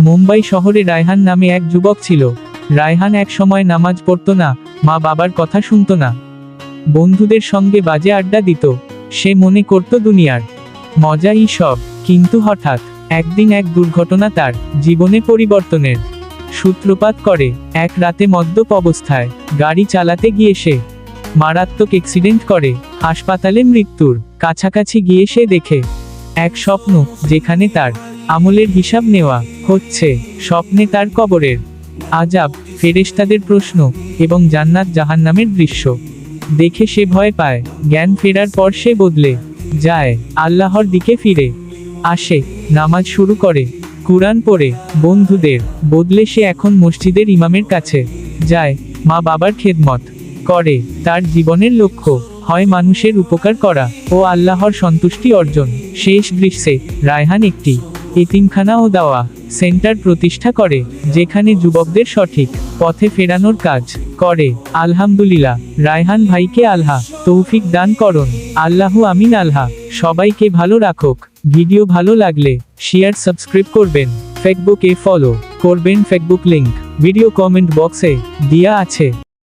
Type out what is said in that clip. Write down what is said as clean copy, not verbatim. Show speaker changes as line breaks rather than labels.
মুম্বাই শহরে রায়হান নামে এক যুবক ছিল। রায়হান এক সময় নামাজ পড়তো না, মা বাবার কথা শুনতো না, বন্ধুদের সঙ্গে বাজে আড্ডা দিত। সে মনে করত দুনিয়ার মজাই সব। কিন্তু হঠাৎ একদিন এক দুর্ঘটনা তার জীবনে পরিবর্তনের সূত্রপাত করে। এক রাতে মদ্যপ অবস্থায় গাড়ি চালাতে গিয়ে সে মারাত্মক অ্যাক্সিডেন্ট করে। হাসপাতালে মৃত্যুর কাছাকাছি গিয়ে সে দেখে এক স্বপ্ন, যেখানে তার আমলের হিসাব নেওয়া হচ্ছে। স্বপ্নে তার কবরের আযাব, ফেরেশতাদের প্রশ্ন এবং জান্নাত জাহান্নামের দৃশ্য দেখে সে ভয় পায়। জ্ঞান ফেরার পর সে বদলে যায়, আল্লাহর দিকে ফিরে আসে, নামাজ শুরু করে, কুরআন পড়ে। বন্ধুদের বদলে সে এখন মসজিদের ইমামের কাছে যায়, মা বাবার খেদমত করে। তার জীবনের লক্ষ্য হয় মানুষের উপকার করা ও আল্লাহর সন্তুষ্টি অর্জন। শেষ দৃশ্যে রায়হান একটি এতিমখানা ও দাওয়া সেন্টার প্রতিষ্ঠা করে, যেখানে যুবকদের সঠিক পথে ফেরানোর কাজ করে। আলহামদুলিল্লাহ, রায়হান ভাইকে আল্লাহ তৌফিক দান করুন। আল্লাহু আমিন। আল্লাহ সবাইকে ভালো রাখুক। ভিডিও ভালো লাগলে শেয়ার, সাবস্ক্রাইব করবেন। ফেসবুকে ফলো করবেন। ফেসবুক লিংক ভিডিও কমেন্ট বক্সে দেয়া আছে।